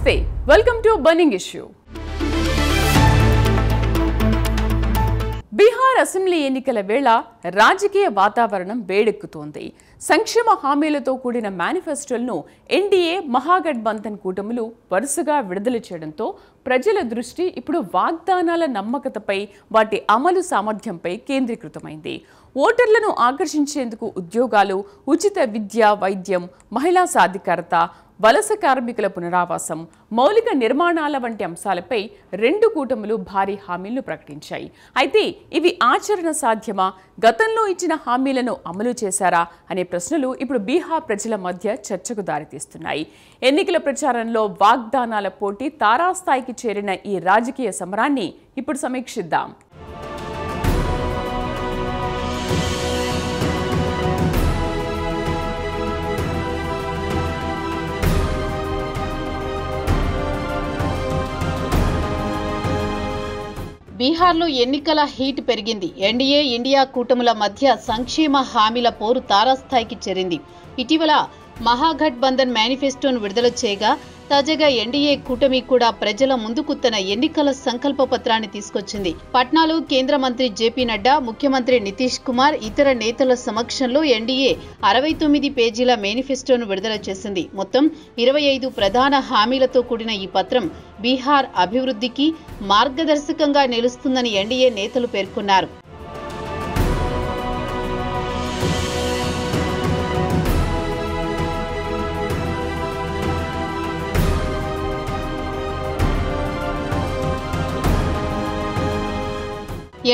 నమస్తే, welcome to burning issue. Bihar assembly ఎన్నికల వేళ రాజకీయ వాతావరణం వేడెక్కుతోంది. సంక్షేమ హామీలతో కూడిన మేనిఫెస్టోలను ఎన్డీఏ మహాగఠబంధన్ కూటములు వరుసగా విడుదల చేయడంతో ప్రజల దృష్టి ఇప్పుడు వాగ్దానాల నమ్మకతపై, వాటి అమలు సామర్థ్యంపై కేంద్రీకృతమైంది. ఓటర్లను ఆకర్షించేందుకు ఉద్యోగాలు, ఉచిత విద్య, వైద్యం, మహిళా సాధికారత, వలస కార్మికుల పునరావాసం, మౌలిక నిర్మాణాల వంటి అంశాలపై రెండు కూటములు భారీ హామీలను ప్రకటించాయి. అయితే ఇవి ఆచరణ సాధ్యమా, గతంలో ఇచ్చిన హామీలను అమలు చేశారా అనే ప్రశ్నలు ఇప్పుడు బీహార్ ప్రజల మధ్య చర్చకు దారితీస్తున్నాయి. ఎన్నికల ప్రచారంలో వాగ్దానాల పోటీ తారాస్థాయికి చేరిన ఈ రాజకీయ సమరాన్ని ఇప్పుడు సమీక్షిద్దాం. బీహార్లో ఎన్నికల హీట్ పెరిగింది. ఎన్డీఏ ఇండియా కూటముల మధ్య సంక్షేమ హామీల పోరు తారాస్థాయికి చేరింది. ఇటీవల మహాగఠబంధన్ మేనిఫెస్టోను విడుదల చేయగా తాజాగా ఎన్డీఏ కూటమి కూడా ప్రజల ముందుకు తన ఎన్నికల సంకల్ప పత్రాన్ని తీసుకొచ్చింది. పట్నాలో కేంద్ర మంత్రి జేపీ నడ్డా, ముఖ్యమంత్రి నితీష్ కుమార్, ఇతర నేతల సమక్షంలో ఎన్డీఏ 69 పేజీల మేనిఫెస్టోను విడుదల చేసింది. మొత్తం 25 ప్రధాన హామీలతో కూడిన ఈ పత్రం బీహార్ అభివృద్ధికి మార్గదర్శకంగా నిలుస్తుందని ఎన్డీఏ నేతలు పేర్కొన్నారు.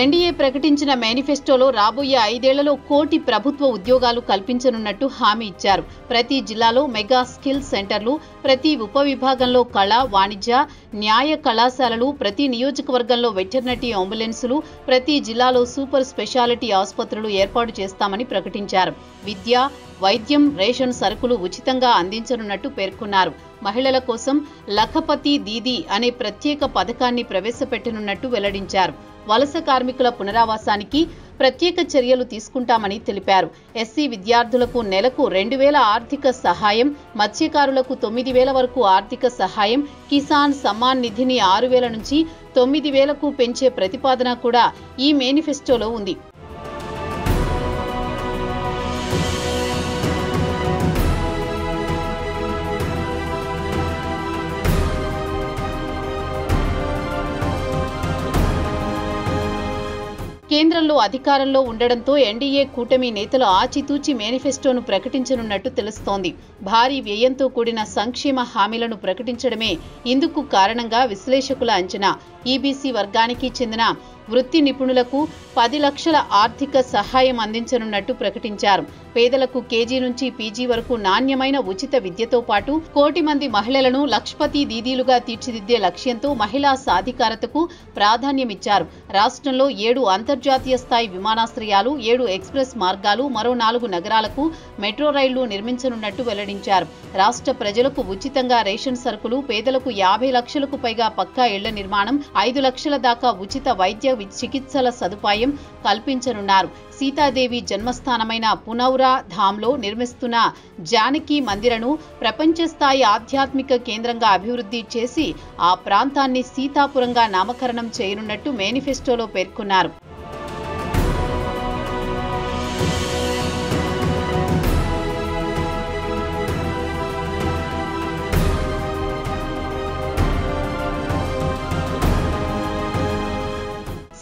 ఎన్డీఏ ప్రకటించిన మేనిఫెస్టోలో రాబోయే 5 ఏళ్లలో 1 కోటి ప్రభుత్వ ఉద్యోగాలు కల్పించనున్నట్టు హామీ ఇచ్చారు. ప్రతి జిల్లాలో మెగా స్కిల్ సెంటర్లు, ప్రతి ఉపవిభాగంలో కళ, వాణిజ్య, న్యాయ కళాశాలలు, ప్రతి నియోజకవర్గంలో వెటర్నరీ అంబులెన్సులు, ప్రతి జిల్లాలో సూపర్ స్పెషాలిటీ ఆసుపత్రులు ఏర్పాటు చేస్తామని ప్రకటించారు. విద్య, వైద్యం, రేషన్ సరుకులు ఉచితంగా అందించనున్నట్టు పేర్కొన్నారు. మహిళల కోసం లఖపతి దీదీ అనే ప్రత్యేక పథకాన్ని ప్రవేశపెట్టనున్నట్టు వెల్లడించారు. వలస కార్మికుల పునరావాసానికి ప్రత్యేక చర్యలు తీసుకుంటామని తెలిపారు. ఎస్సీ విద్యార్థులకు నెలకు 2000 ఆర్థిక సహాయం, మత్స్యకారులకు 9000 వరకు ఆర్థిక సహాయం, కిసాన్ సమ్మాన్ నిధిని 6000 నుంచి 9000కు పెంచే ప్రతిపాదన కూడా ఈ మేనిఫెస్టోలో ఉంది. కేంద్రంలో అధికారంలో ఉండడంతో ఎన్డీఏ కూటమి నేతలు ఆచితూచి మేనిఫెస్టోను ప్రకటించనున్నట్టు తెలుస్తోంది. భారీ వ్యయంతో కూడిన సంక్షేమ హామీలను ప్రకటించడమే ఇందుకు కారణంగా విశ్లేషకుల అంచనా. ఈబీసీ వర్గానికి చెందిన వృత్తి నిపుణులకు 10 లక్షల ఆర్థిక సహాయం అందించనున్నట్టు ప్రకటించారు. పేదలకు కేజీ నుంచి పీజీ వరకు నాణ్యమైన ఉచిత విద్యతో పాటు 1 కోటి మంది మహిళలను లక్షపతి దీదీలుగా తీర్చిదిద్దే లక్ష్యంతో మహిళా సాధికారతకు ప్రాధాన్యమిచ్చారు. రాష్ట్రంలో 7 అంతర్జాతీయ స్థాయి విమానాశ్రయాలు, 7 ఎక్స్ప్రెస్ మార్గాలు, మరో 4 నగరాలకు మెట్రో రైళ్లు నిర్మించనున్నట్టు వెల్లడించారు. రాష్ట్ర ప్రజలకు ఉచితంగా రేషన్ సరుకులు, పేదలకు 50 లక్షలకు పైగా పక్కా ఇళ్ల నిర్మాణం, 5 లక్షల దాకా ఉచిత వైద్య చికిత్సల సదుపాయం కల్పించనున్నారు. సీతాదేవి జన్మస్థానమైన పునౌరా ధామ్లో నిర్మిస్తున్న జానకి మందిరను ప్రపంచ స్థాయి ఆధ్యాత్మిక కేంద్రంగా అభివృద్ధి చేసి ఆ ప్రాంతాన్ని సీతాపురంగా నామకరణం చేయనున్నట్టు మేనిఫెస్టోలో పేర్కొన్నారు.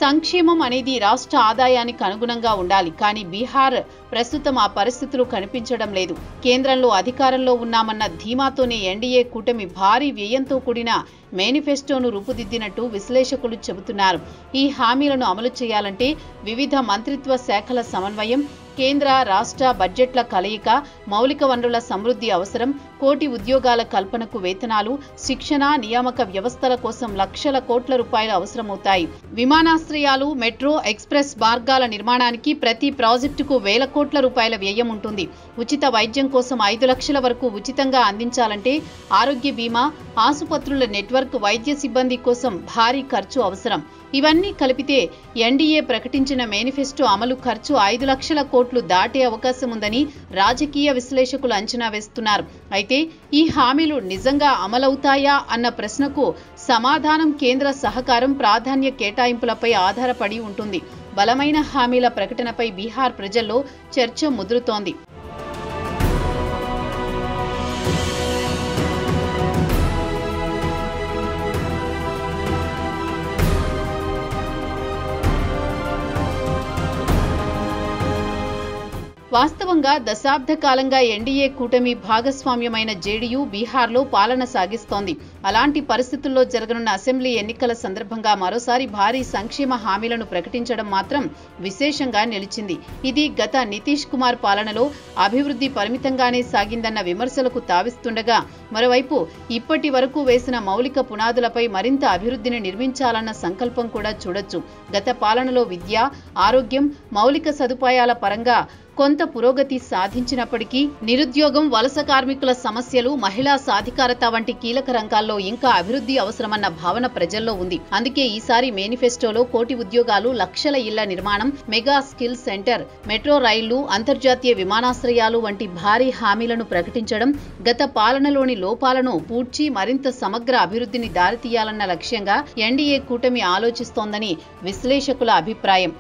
సంక్షేమం అనేది రాష్ట్ర ఆదాయానికి అనుగుణంగా ఉండాలి. కానీ బీహార్ ప్రస్తుతం ఆ పరిస్థితులు కనిపించడం లేదు. కేంద్రంలో అధికారంలో ఉన్నామన్న ధీమాతోనే ఎన్డీఏ కూటమి భారీ వ్యయంతో కూడిన మేనిఫెస్టోను రూపుదిద్దినట్టు విశ్లేషకులు చెబుతున్నారు. ఈ హామీలను అమలు చేయాలంటే వివిధ మంత్రిత్వ శాఖల సమన్వయం, కేంద్ర రాష్ట్ర బడ్జెట్ల కలయిక, మౌలిక వనరుల సమృద్ధి అవసరం. 1 కోటి ఉద్యోగాల కల్పనకు వేతనాలు, శిక్షణ, నియామక వ్యవస్థల కోసం లక్షల కోట్ల రూపాయలు అవసరమవుతాయి. విమానాశ్రయాలు, మెట్రో, ఎక్స్ప్రెస్ మార్గాల నిర్మాణానికి ప్రతి ప్రాజెక్టుకు 1000 కోట్ల రూపాయల వ్యయం ఉంటుంది. ఉచిత వైద్యం కోసం 5 లక్షల వరకు ఉచితంగా అందించాలంటే ఆరోగ్య బీమా, ఆసుపత్రుల నెట్వర్క్, వైద్య సిబ్బంది కోసం భారీ ఖర్చు అవసరం. ఇవన్నీ కలిపితే ఎన్డీఏ ప్రకటించిన మేనిఫెస్టో అమలు ఖర్చు 5 లక్షల కోట్లు దాటే అవకాశం ఉందని రాజకీయ విశ్లేషకులు అంచనా వేస్తున్నారు. అయితే ఈ హామీలు నిజంగా అమలవుతాయా అన్న ప్రశ్నకు సమాధానం కేంద్ర సహకారం, ప్రాధాన్య కేటాయింపులపై ఆధారపడి ఉంటుంది. బలమైన హామీల ప్రకటనపై బీహార్ ప్రజల్లో చర్చ ముదురుతోంది. వాస్తవంగా దశాబ్ద కాలంగా ఎన్డీఏ కూటమి భాగస్వామ్యమైన జేడీయూ బీహార్లో పాలన సాగిస్తోంది. అలాంటి పరిస్థితుల్లో జరగనున్న అసెంబ్లీ ఎన్నికల సందర్భంగా మరోసారి భారీ సంక్షేమ హామీలను ప్రకటించడం మాత్రం విశేషంగా నిలిచింది. ఇది గత నితీష్ కుమార్ పాలనలో అభివృద్ధి పరిమితంగానే సాగిందన్న విమర్శలకు తావిస్తుండగా, మరోవైపు ఇప్పటి వరకు వేసిన మౌలిక పునాదులపై మరింత అభివృద్ధిని నిర్మించాలన్న సంకల్పం కూడా చూడొచ్చు. గత పాలనలో విద్య, ఆరోగ్యం, మౌలిక సదుపాయాల పరంగా కొంత పురోగతి సాధించినప్పటికీ నిరుద్యోగం, వలస కార్మికుల సమస్యలు, మహిళా సాధికారత వంటి కీలక రంగాల్లో ఇంకా అభివృద్ధి అవసరమన్న భావన ప్రజల్లో ఉంది. అందుకే ఈసారి మేనిఫెస్టోలో 1 కోటి ఉద్యోగాలు, లక్షల ఇళ్ల నిర్మాణం, మెగా స్కిల్ సెంటర్, మెట్రో రైళ్లు, అంతర్జాతీయ విమానాశ్రయాలు వంటి భారీ హామీలను ప్రకటించడం గత పాలనలోని లోపాలను పూడ్చి మరింత సమగ్ర అభివృద్ధిని దారితీయాలన్న లక్ష్యంగా ఎన్డీఏ కూటమి ఆలోచిస్తోందని విశ్లేషకుల అభిప్రాయం.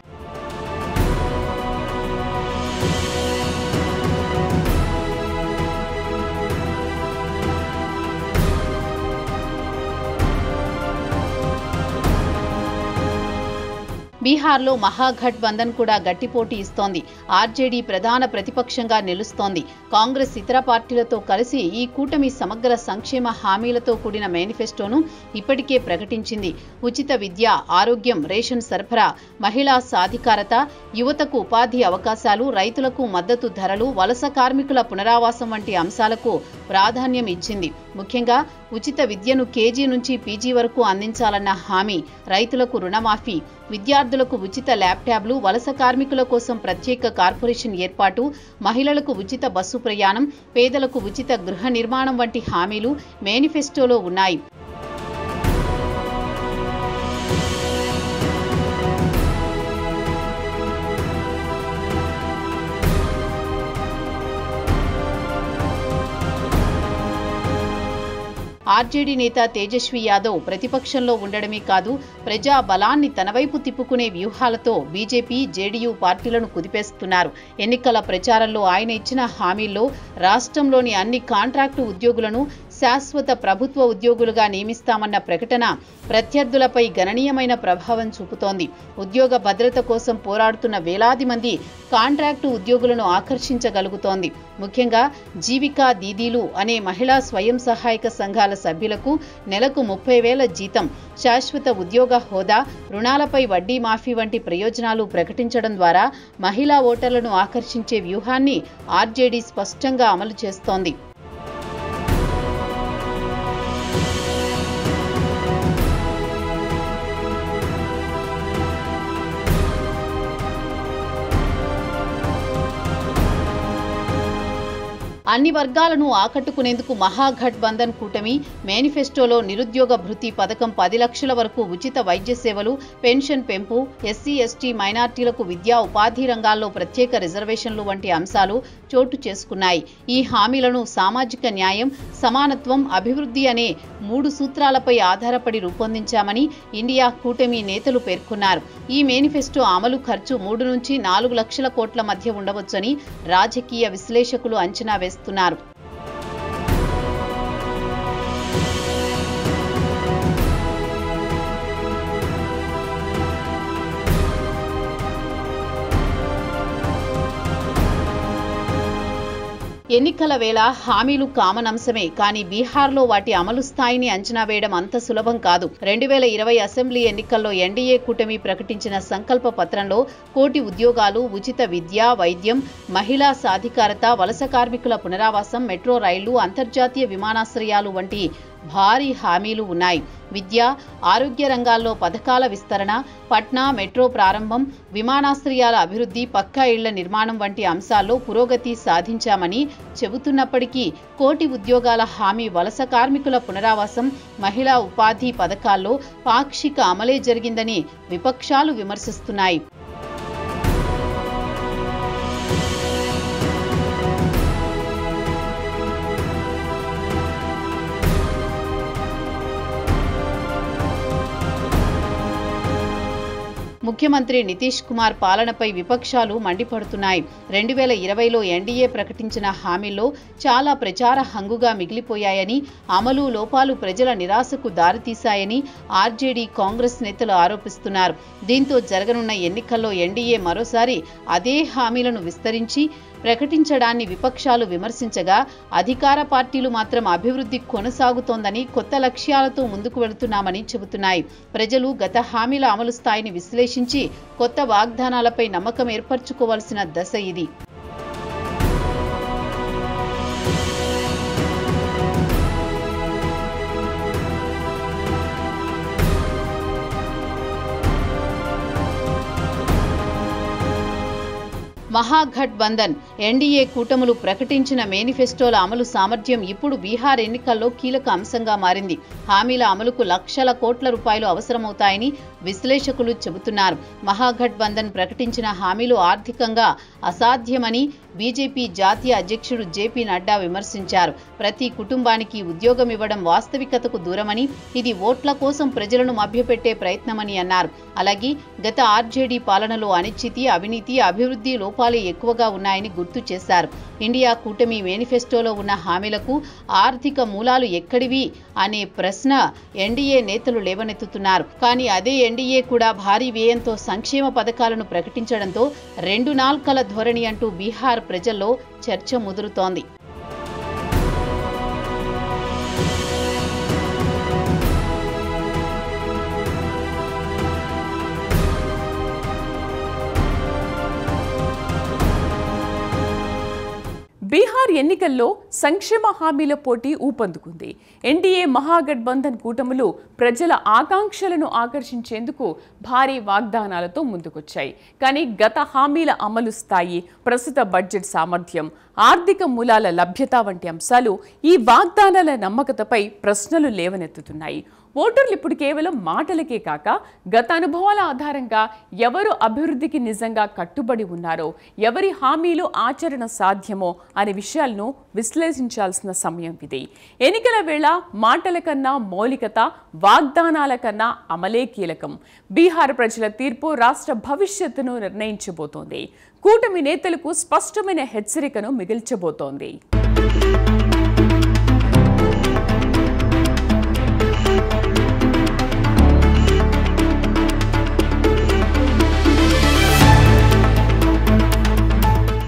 బీహార్లో మహాగఠబంధన్ కూడా గట్టిపోటీ ఇస్తోంది. ఆర్జేడీ ప్రధాన ప్రతిపక్షంగా నిలుస్తోంది. కాంగ్రెస్ ఇతర పార్టీలతో కలిసి ఈ కూటమి సమగ్ర సంక్షేమ హామీలతో కూడిన మేనిఫెస్టోను ఇప్పటికే ప్రకటించింది. ఉచిత విద్య, ఆరోగ్యం, రేషన్ సరఫరా, మహిళా సాధికారత, యువతకు ఉపాధి అవకాశాలు, రైతులకు మద్దతు ధరలు, వలస కార్మికుల పునరావాసం వంటి అంశాలకు ప్రాధాన్యం ఇచ్చింది. ముఖ్యంగా ఉచిత విద్యను కేజీ నుంచి పీజీ వరకు అందించాలన్న హామీ, రైతులకు రుణమాఫీ, విద్యార్థులకు ఉచిత ల్యాప్టాప్లు, వలస కార్మికుల కోసం ప్రత్యేక కార్పొరేషన్ ఏర్పాటు, మహిళలకు ఉచిత బస్సు ప్రయాణం, పేదలకు ఉచిత గృహ నిర్మాణం వంటి హామీలు మేనిఫెస్టోలో ఉన్నాయి. ఆర్జేడీ నేత తేజస్వి యాదవ్ ప్రతిపక్షంలో ఉండడమే కాదు, ప్రజా బలాన్ని తన వైపు తిప్పుకునే వ్యూహాలతో బీజేపీ, జేడీయూ పార్టీలను కుదిపేస్తున్నారు. ఎన్నికల ప్రచారంలో ఆయన ఇచ్చిన హామీల్లో రాష్ట్రంలోని అన్ని కాంట్రాక్టు ఉద్యోగులను శాశ్వత ప్రభుత్వ ఉద్యోగులుగా నియమిస్తామన్న ప్రకటన ప్రత్యర్థులపై గణనీయమైన ప్రభావం చూపుతోంది. ఉద్యోగ భద్రత కోసం పోరాడుతున్న వేలాది మంది కాంట్రాక్టు ఉద్యోగులను ఆకర్షించగలుగుతోంది. ముఖ్యంగా జీవికా దీదీలు అనే మహిళా స్వయం సహాయక సంఘాల సభ్యులకు నెలకు 30,000 జీతం, శాశ్వత ఉద్యోగ హోదా, రుణాలపై వడ్డీ మాఫీ వంటి ప్రయోజనాలు ప్రకటించడం ద్వారా మహిళా ఓటర్లను ఆకర్షించే వ్యూహాన్ని ఆర్జేడీ స్పష్టంగా అమలు చేస్తోంది. అన్ని వర్గాలను ఆకట్టుకునేందుకు మహాగఠబంధన్ కూటమి మేనిఫెస్టోలో నిరుద్యోగ భృతి పథకం, 10 లక్షల వరకు ఉచిత వైద్య సేవలు, పెన్షన్ పెంపు, ఎస్సీ, ఎస్టీ, మైనార్టీలకు విద్యా, ఉపాధి రంగాల్లో ప్రత్యేక రిజర్వేషన్లు వంటి అంశాలు చోటు చేసుకున్నాయి. ఈ హామీలను సామాజిక న్యాయం, సమానత్వం, అభివృద్ధి అనే 3 సూత్రాలపై ఆధారపడి రూపొందించామని ఇండియా కూటమి నేతలు పేర్కొన్నారు. ఈ మేనిఫెస్టో అమలు ఖర్చు 3 నుంచి 4 లక్షల కోట్ల మధ్య ఉండవచ్చని రాజకీయ విశ్లేషకులు అంచనా వేస్తున్నారు. ఎన్నికల వేళ హామీలు కామన్ అంశమే, కానీ బీహార్లో వాటి అమలు స్థాయిని అంచనా వేయడం అంత సులభం కాదు. 2020 అసెంబ్లీ ఎన్నికల్లో ఎన్డీఏ కూటమి ప్రకటించిన సంకల్ప పత్రంలో 1 కోటి ఉద్యోగాలు, ఉచిత విద్య, వైద్యం, మహిళా సాధికారత, వలస కార్మికుల పునరావాసం, మెట్రో రైళ్లు, అంతర్జాతీయ విమానాశ్రయాలు వంటి భారీ హామీలు ఉన్నాయి. విద్య, ఆరోగ్య రంగాల్లో పథకాల విస్తరణ, పట్నా మెట్రో ప్రారంభం, విమానాశ్రయాల అభివృద్ధి, పక్కా ఇళ్ల నిర్మాణం వంటి అంశాల్లో పురోగతి సాధించామని చెబుతున్నప్పటికీ కోటి ఉద్యోగాల హామీ, వలస కార్మికుల పునరావాసం, మహిళా ఉపాధి పథకాల్లో పాక్షిక అమలే జరిగిందని విపక్షాలు విమర్శిస్తున్నాయి. ముఖ్యమంత్రి నితీష్ కుమార్ పాలనపై విపక్షాలు మండిపడుతున్నాయి. 2020లో ఎన్డీఏ ప్రకటించిన హామీల్లో చాలా ప్రచార హంగుగా మిగిలిపోయాయని, అమలు లోపాలు ప్రజల నిరాశకు దారితీశాయని ఆర్జేడీ, కాంగ్రెస్ నేతలు ఆరోపిస్తున్నారు. దీంతో జరగనున్న ఎన్నికల్లో ఎన్డీఏ మరోసారి అదే హామీలను విస్తరించి ప్రకటించడాన్ని విపక్షాలు విమర్శించగా, అధికార పార్టీలు మాత్రం అభివృద్ధి కొనసాగుతోందని, కొత్త లక్ష్యాలతో ముందుకు వెళుతున్నామని చెబుతున్నాయి. ప్రజలు గత హామీల అమలు స్థాయిని విశ్లేషించి కొత్త వాగ్దానాలపై నమ్మకం ఏర్పరచుకోవాల్సిన దశ ఇది. మహాగఠబంధన్, ఎన్డీఏ కూటములు ప్రకటించిన మేనిఫెస్టోల అమలు సామర్థ్యం ఇప్పుడు బీహార్ ఎన్నికల్లో కీలక అంశంగా మారింది. హామీల అమలుకు లక్షల కోట్ల రూపాయలు అవసరమవుతాయని విశ్లేషకులు చెబుతున్నారు. మహాగఠబంధన్ ప్రకటించిన హామీలు ఆర్థికంగా అసాధ్యమని బీజేపీ జాతీయ అధ్యక్షుడు జేపీ నడ్డా విమర్శించారు. ప్రతి కుటుంబానికి ఉద్యోగం ఇవ్వడం వాస్తవికతకు దూరమని, ఇది ఓట్ల కోసం ప్రజలను మభ్యపెట్టే ప్రయత్నమని అన్నారు. అలాగే గత ఆర్జేడీ పాలనలో అనిశ్చితి, అవినీతి, అభివృద్ధి లోపాలే ఎక్కువగా ఉన్నాయని గుర్తు చేశారు. ఇండియా కూటమి మేనిఫెస్టోలో ఉన్న హామీలకు ఆర్థిక మూలాలు ఎక్కడివి అనే ప్రశ్న ఎన్డీఏ నేతలు లేవనెత్తుతున్నారు. కానీ అదే ఎన్డీఏ కూడా భారీ వ్యయంతో సంక్షేమ పథకాలను ప్రకటించడంతో రెండు నాల్కల ధోరణి అంటూ బీహార్ ప్రజల్లో చర్చ ముదురుతోంది. బీహార్ ఎన్నికల్లో సంక్షేమ హామీల పోటీ ఊపందుకుంది. ఎన్డీఏ, మహాగఠబంధన్ కూటములు ప్రజల ఆకాంక్షలను ఆకర్షించేందుకు భారీ వాగ్దానాలతో ముందుకొచ్చాయి. కానీ గత హామీల అమలు స్థాయి, ప్రస్తుత బడ్జెట్ సామర్థ్యం, ఆర్థిక మూలాల లభ్యత వంటి అంశాలు ఈ వాగ్దానాల నమ్మకతపై ప్రశ్నలు లేవనెత్తుతున్నాయి. ఓటర్లు ఇప్పుడు కేవలం మాటలకే కాక గత అనుభవాల ఆధారంగా ఎవరు అభివృద్ధికి నిజంగా కట్టుబడి ఉన్నారో, ఎవరి హామీలు ఆచరణ సాధ్యమో అనే విషయాలను విశ్లేషించాల్సిన సమయం ఇది. ఎన్నికల వేళ మాటల కన్నా మౌలికత, వాగ్దానాల కన్నా అమలే కీలకం. బీహార్ ప్రజల తీర్పు రాష్ట్ర భవిష్యత్తును నిర్ణయించబోతోంది. కూటమి నేతలకు స్పష్టమైన హెచ్చరికను మిగిల్చబోతోంది.